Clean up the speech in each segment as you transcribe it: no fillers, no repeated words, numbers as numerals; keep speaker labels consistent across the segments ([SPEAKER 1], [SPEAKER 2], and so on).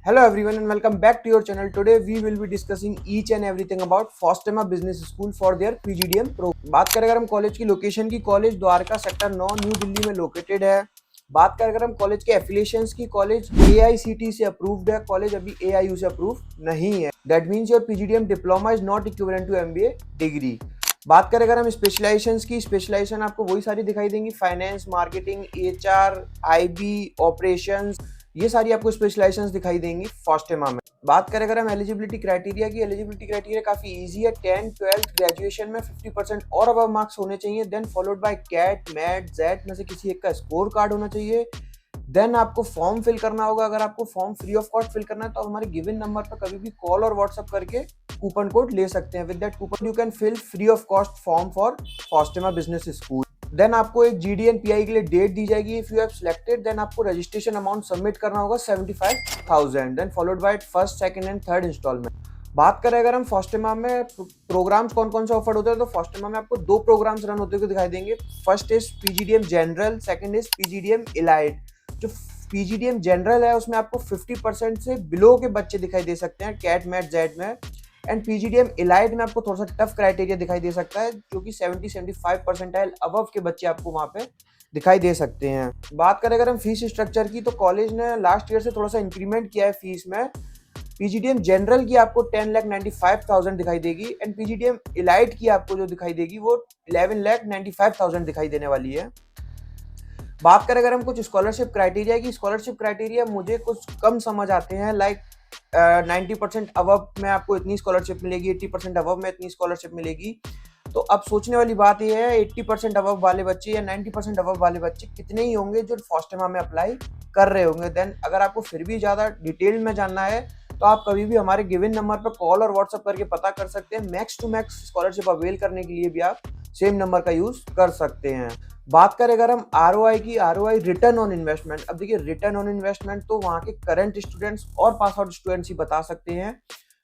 [SPEAKER 1] Hello everyone and welcome back to your channel. Today we will be discussing each and everything about Fostema Business School for their PGDM program. बात करें अगर हम college की location की, college Dwarka sector 9 new Delhi में located है। बात करें अगर हम कॉलेज के एफिलिएशंस की, कॉलेज AICTE से अप्रूव्ड है, कॉलेज अभी AIU से अप्रूव नहीं है। That means your PGDM diploma is not equivalent to MBA degree. बात करें अगर हम स्पेशलाइजेशंस की, स्पेशलाइजेशन आपको वही सारी दिखाई देंगी, finance, marketing, HR, IB, operations, ये सारी आपको स्पेशलाइजेशंस दिखाई देंगी फॉस्टेमा में। बात करें अगर हम एलिजिबिलिटी क्राइटेरिया की, एलिजिबिलिटी क्राइटेरिया काफी इजी है। 10th 12th ग्रेजुएशन में 50% और अबव मार्क्स होने चाहिए, then followed by CAT, MAT, JET में से किसी एक का स्कोर कार्ड होना चाहिए। देन आपको फॉर्म फिल करना होगा। अगर आपको form free of cost fill करना है तो हमारे गिवन नंबर पर कभी भी कॉल और व्हाट्सएप करके कूपन कोड ले सकते हैं। With that coupon you can fill free of cost form for फॉस्टेमा बिजनेस स्कूल। देन आपको एक GD एंड PI के लिए डेट दी जाएगी। If you have selected then आपको रजिस्ट्रेशन अमाउंट सबमिट करना होगा 75,000, then followed by first, second and third installment. बात करें अगर हम फॉस्टेमा में प्रोग्राम्स कौन कौन से ऑफर होते हैं, तो फॉस्टेमा में आपको दो प्रोग्राम्स रन होते हुए दिखाई देंगे। First is PGDM general, second is PGDM elite. जो PGDM जनरल है उसमें आपको 50% से बिलो के बच्चे दिखाई दे सकते हैं कैट, मैट, जेड में। एंड PGDM इलाइट में आपको थोड़ा सा टफ क्राइटेरिया दिखाई दे सकता है, जो कि 70-75 परसेंटाइल अबव के बच्चे आपको वहां पे दिखाई दे सकते हैं। बात करें अगर हम फीस स्ट्रक्चर की, तो कॉलेज ने लास्ट ईयर से थोड़ा सा इंक्रीमेंट किया है फीस में। PGDM जनरल की आपको 10,95,000 दिखाई देगी एंड PGDM इलाइट की आपको जो दिखाई देगी वो 11,95,000 दिखाई देने वाली है। बात करें अगर हम कुछ स्कॉलरशिप क्राइटेरिया की, स्कॉलरशिप क्राइटेरिया मुझे कुछ कम समझ आते हैं। लाइक 90% अबव में आपको इतनी स्कॉलरशिप मिलेगी, 80% अबव में इतनी स्कॉलरशिप मिलेगी। तो अब सोचने वाली बात यह है 80% अबव वाले बच्चे या 90% अबव वाले बच्चे कितने ही होंगे जो फॉस्टेमा में अप्लाई कर रहे होंगे। देन अगर आपको फिर भी ज़्यादा डिटेल में जानना है तो आप कभी भी हमारे गिवन नंबर पर कॉल और व्हाट्सएप करके पता कर सकते हैं। Max to max scholarship avail करने के लिए भी आप सेम नंबर का यूज कर सकते हैं। बात करें अगर हम ROI की, ROI रिटर्न ऑन इन्वेस्टमेंट। अब देखिए रिटर्न ऑन इन्वेस्टमेंट तो वहाँ के करंट स्टूडेंट्स और पास आउट स्टूडेंट्स ही बता सकते हैं।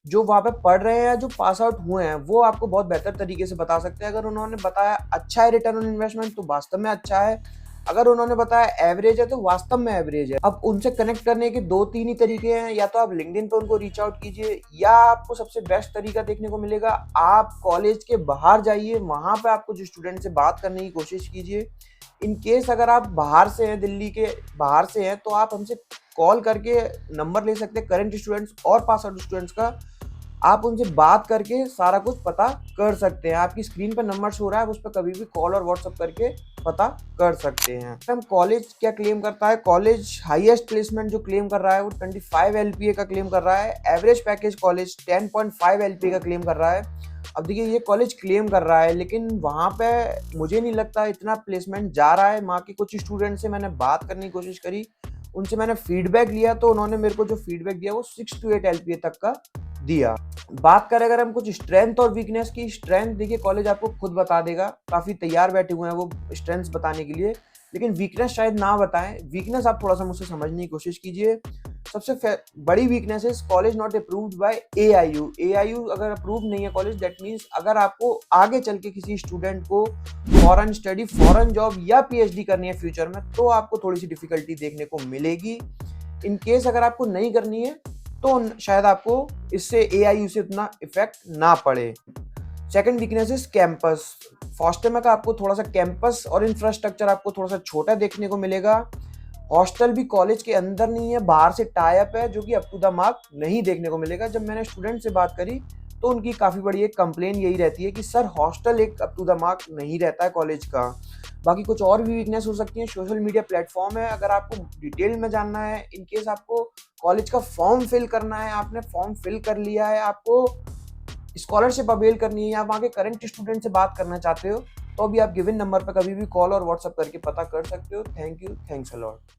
[SPEAKER 1] जो वहाँ पे पढ़ रहे हैं, जो पास आउट हुए हैं, वो आपको बहुत बेहतर तरीके से बता सकते हैं। अगर उन्होंने बताया अच्छा है रिटर्न ऑन इन्वेस्टमेंट तो वास्तव में अच्छा है, अगर उन्होंने बताया एवरेज है तो वास्तव में एवरेज है। अब उनसे कनेक्ट करने के दो तीन ही तरीके हैं, या तो आप लिंक्डइन पे उनको रीच आउट कीजिए, या आपको सबसे बेस्ट तरीका देखने को मिलेगा आप कॉलेज के बाहर जाइए, वहां पे आपको जो स्टूडेंट से बात करने की कोशिश कीजिए। इन केस अगर आप बाहर से हैं, दिल्ली के बाहर से हैं, तो आप हमसे कॉल करके नंबर ले सकते हैं करंट स्टूडेंट्स और पास आउट स्टूडेंट्स का। आप उनसे बात करके सारा कुछ पता कर सकते हैं। आपकी स्क्रीन पर नंबर शो हो रहा है, उस पर कभी भी कॉल और व्हाट्सएप करके पता कर सकते हैं। हम कॉलेज क्या क्लेम करता है, कॉलेज हाईएस्ट प्लेसमेंट जो क्लेम कर रहा है वो 25 LPA का क्लेम कर रहा है। एवरेज पैकेज कॉलेज 10.5 LPA का क्लेम कर रहा है। अब देखिए ये कॉलेज क्लेम कर रहा है, लेकिन वहाँ पे मुझे नहीं लगता इतना प्लेसमेंट जा रहा है। वहाँ के कुछ स्टूडेंट से मैंने बात करने की कोशिश करी, उनसे मैंने फीडबैक लिया, तो उन्होंने मेरे को जो फीडबैक दिया वो 6 to 8 LPA तक का दिया। बात करें अगर हम कुछ स्ट्रेंथ और वीकनेस की, स्ट्रेंथ देखिए कॉलेज आपको खुद बता देगा, काफी तैयार बैठे हुए हैं वो स्ट्रेंथ्स बताने के लिए, लेकिन वीकनेस शायद ना बताएं। वीकनेस आप थोड़ा सा मुझसे समझने की कोशिश कीजिए। सबसे बड़ी वीकनेस है college not approved by AIU। AIU अगर अप्रूव नहीं है कॉलेज, दैट मीन्स अगर आपको आगे चल के किसी स्टूडेंट को फॉरेन स्टडी, फॉरेन जॉब या PhD करनी है फ्यूचर में, तो आपको थोड़ी सी डिफिकल्टी देखने को मिलेगी। इन केस अगर आपको नहीं करनी है तो शायद आपको इससे AIU से उतना इफेक्ट ना पड़े। Second weakness is campus. फॉस्टेमा का आपको थोड़ा सा कैंपस और इंफ्रास्ट्रक्चर आपको थोड़ा सा छोटा देखने को मिलेगा। हॉस्टल भी कॉलेज के अंदर नहीं है, बाहर से टाई अप है, जो कि अप टू द मार्क नहीं देखने को मिलेगा। जब मैंने स्टूडेंट से बात करी तो उनकी काफ़ी बड़ी एक कंप्लेन यही रहती है कि सर हॉस्टल एक अप टू द मार्क नहीं रहता है कॉलेज का। बाकी कुछ और भी वीकनेस हो सकती है। सोशल मीडिया प्लेटफॉर्म है, अगर आपको डिटेल में जानना है, इन केस आपको कॉलेज का फॉर्म फिल करना है, आपने फॉर्म फिल कर लिया है, आपको स्कॉलरशिप अवेल करनी है, या वहाँ के करंट स्टूडेंट से बात करना चाहते हो, तो भी आप गिवन नंबर पर कभी भी कॉल और व्हाट्सएप करके पता कर सकते हो। Thank you, thanks a lot.